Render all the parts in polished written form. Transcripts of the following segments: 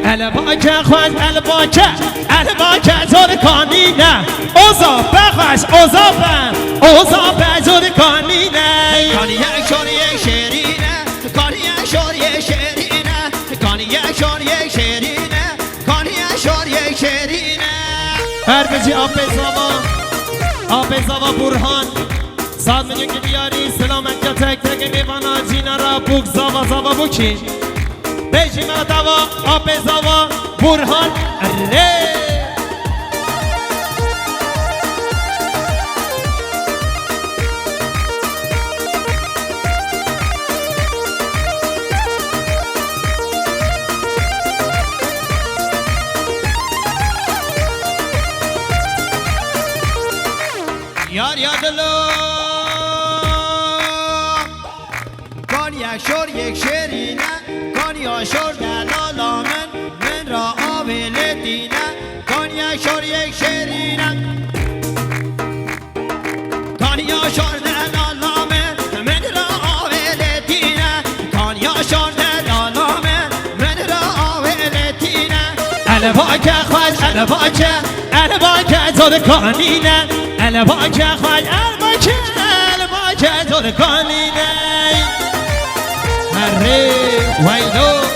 الباکه خوش الباکه زرکانینه اوزا بخش اوزا به زرکانینه کانی یک شور یک شیرینه کانی یک شور یک شیرینه کانی یک شور یک شیرینه کانی یک شور یک شیرینه هر بجی آب زوا برهان ساد میگه که بیاری سلامت یا تک تک میوانا جینا را بوک زوا بوکی بیشی ما دوا آب زوا برهان اره یار یادلو کان یک شور یک شیرینه کان یا شور دلالا من را آویل دینه کان یک شور یک شیرینه کان یا شور دلالا من را آویل دینه کان یا شور دلالا من را آویل دینه الباکه خوش الباکه زرکانینه الباکه خوش الباکه زرکانینه هره ویلو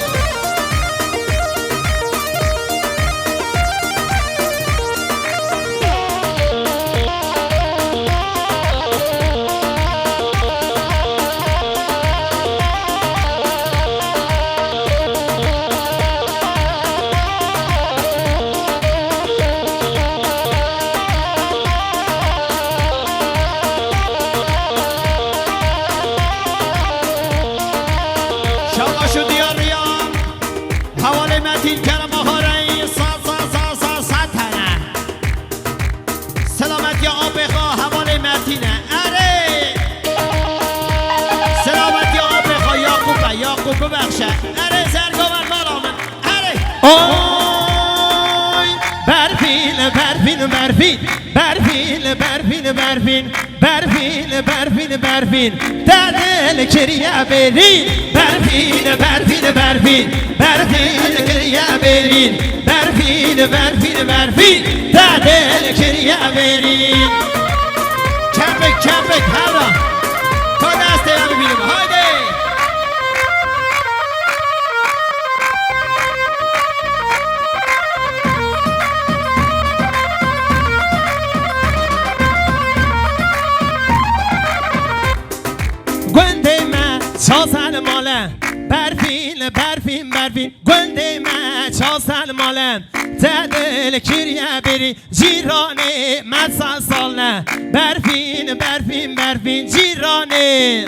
ببخشه اره زرگاون مالا من اره آی برفین دل کریه برین برفین کریه برین برفین دل کریه برین کمپک هر را تا دسته رو ببینیم هایده گنده من چاسل ماله برفین گنده من چاسل ماله دل کریه بری جیرانه مدسال ساله برفین جیرانه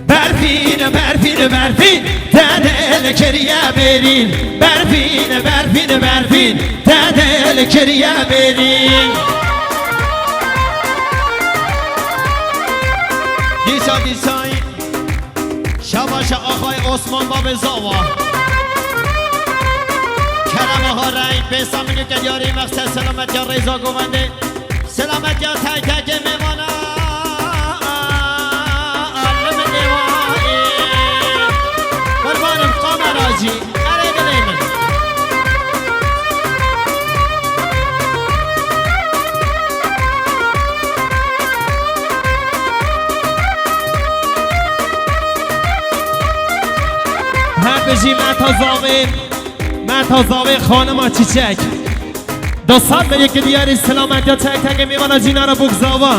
برفین دل کریه برین برفین دل کریه برین دیسای شباش آقای عثمان باب زاوا کرمه ها رنگ پیسا منو که یاری مقصد سلامت یا رضا گوونده سلامت یا تک تک میمانه علم نیوانی قربانم قامراجی اره دلی من بجی متازاوی خانم چیچک دوستان بگه که دیاری سلامت یا تک تک میوانا جینا رو بگذاوا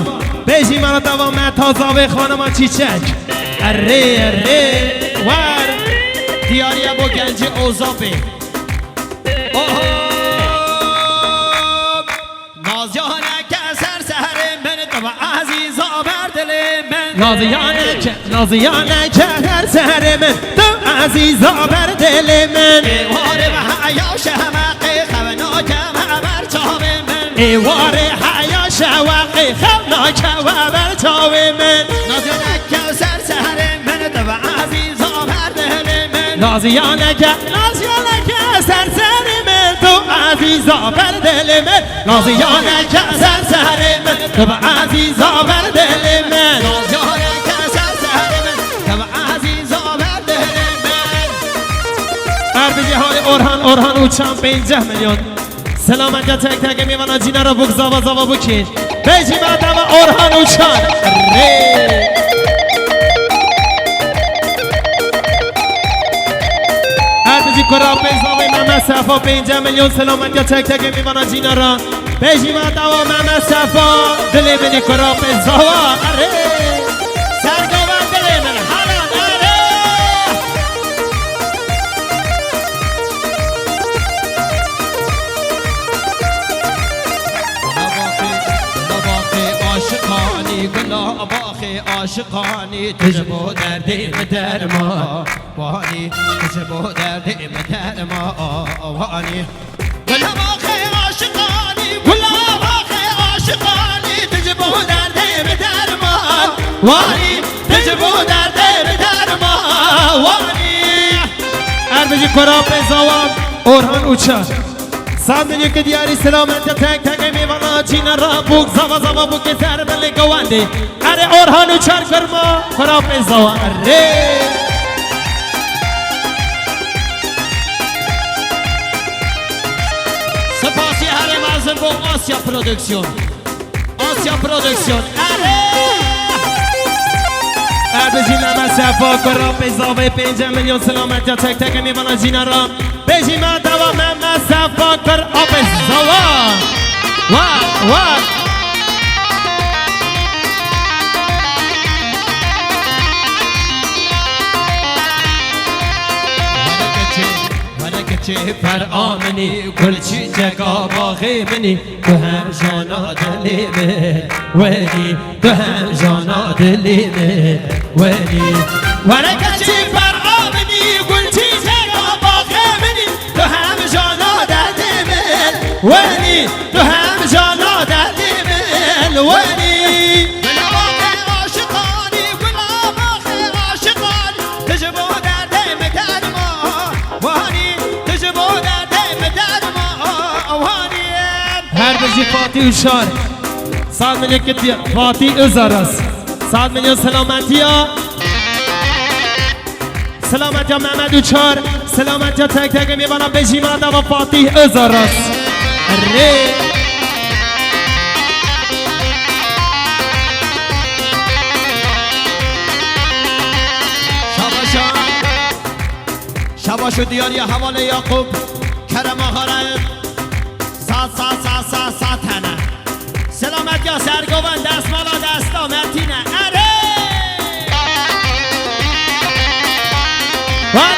بجی مرا دوام متازاوی خانم چیچک اره ور دیاری با گنج اوزابه نازیانه که سر من تو عزیزا بر دل من نازیانه که هر سر من تو عزیزا بر دل من ایواره و حیا شمقی خوناک و برچاو من ایواره حیا شوقی خوناک و برچاو من نازیانه که سر من تو عزیزا بر دل من نازیانه که سر من تو عزیزا بر دل من نازیانه که سر من تو عزیزا بر دل من نازیانه که سر من تو عزیزا بر دل من بجی های اورهان او چند 15 میلیون سلامت یا تک تک میوانا جینا را بک زاوا زاوا بکین بجی بعد و اورهان او چند بجی کرا پیزاوی ماما صفا 15 میلیون سلامت یا تک تک میوانا جینا را بجی بعد و ماما صفا دلی بینی کرا پیزاوا سرگاون دلی من حالان عاشقانی گلا باخی عاشقانی تجبو دردیم درما وانی تجبو دردیم درما وانی گلا باخی عاشقانی گلا باخی عاشقانی تجبو دردیم درما وانی تجبو دردیم درما وانی اربجی کرا پیزاوام اورهان اوچا سال میلیون که دیاری سلامت تک تک میوانا جینا را بوک زوا زوا بوک سر بله گوانده اره اورهانو چار کرما کرا پیزاوا اره سپاسی هر معذر با آسیا پرودکسیون اره بجی نما صفا کرا پیزاوه 5 میلیون سلامت تک تک میوانا جینا را بجی ما دوا مما صفا کر آب زوا وا ورکچه پر آمنی گلچی جگا باغی منی تو هم جانا دلی من ولی تو هم جانا دلی من ولی ورکچه پر آمنی گلچی جگا باغی منی تو هم جانا دلی من ولی تو هم جانا دلی من ولی گلا باغی عاشقانی گلا باغی عاشقانی تجبو دردیم درما وانی تجبو دردیم درما وانی هر بجی فاتی اشار 100 میلیون که فاتی ازار است 100 میلیون سلامتی ها سلامت یا محمد و چار سلامت یا تک تک میوانا بجی مادا و فاتح ازار است ره شباشو دیاری حوال یعقوب کرم آخرم سات هنه سلامت یا سرگوان دست مالا دستا مرتینه اره وان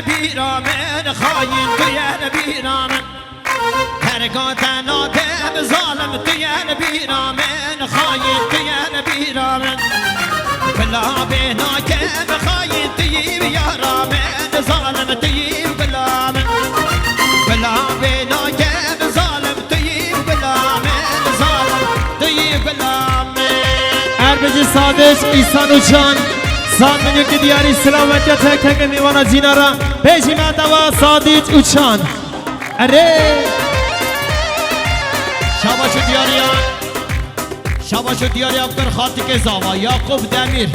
بیرامن خاین توی بیرامن ترکات نادم ظالم توی بیرامن خاین توی بیرامن بلا بینا که خاین توی بیرامن ظالم توی بلامن بلا بینا که ظالم توی بلامن ظالم توی بلامن اربجی سادش ایسانو جان 100 میلیون که دیاری سلامت یا تک تک میوانا جینا را پیشی مدوا سادیج اوچان اره شاباشو دیاری افکر خاطی که زاوا یعقوب دمیر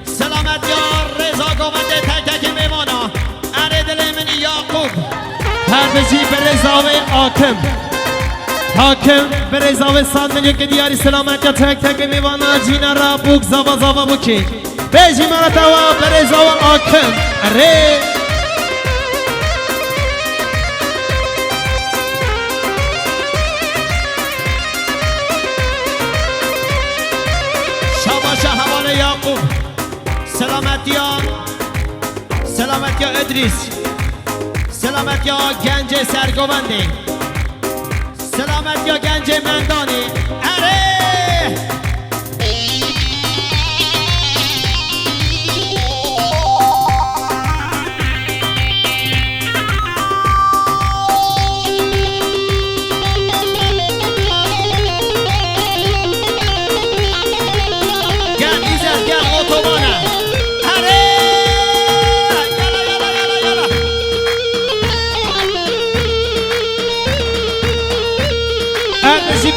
سلامت یا رضا گوانده تک تک میوانا اره دل منی یعقوب هر بجی به رضاوه حاکم به رضاوه 100 میلیون که دیاری سلامت یا تک تک میوانا جینا را بوک زوا بوکی بیجی مرا توا برزا و آکم اره شاباش حوال یعقوب سلامت یا ادریس سلامت یا گنج سرگوانده سلامت یا گنج مندانی اره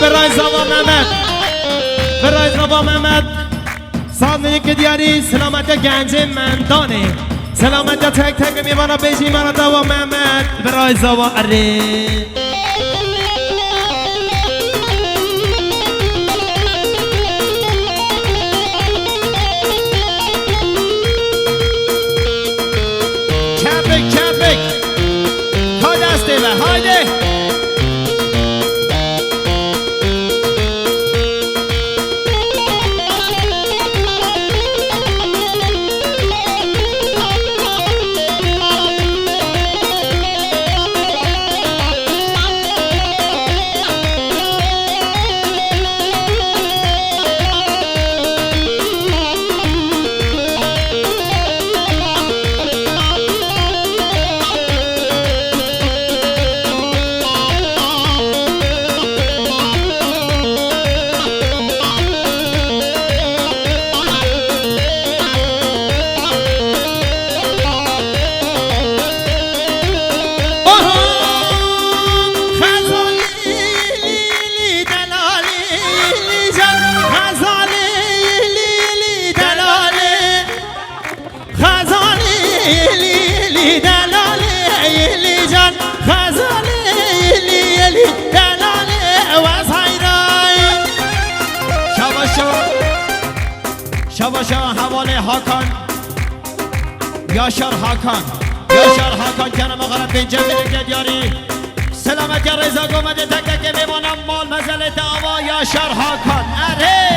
برای زوا محمد برای زوا محمد سال میگه که دیاری سلامت گنج مندانه سلامت تک تک میوانا بیشی مانا زوا محمد برای زوا اره haydi. شباشا حواله هاکان یاشار هاکان کنم غرب بنجا میره دیاری سلامت رضا گمده تک تک میمانم مال مزل دعوا یاشار هاکان اره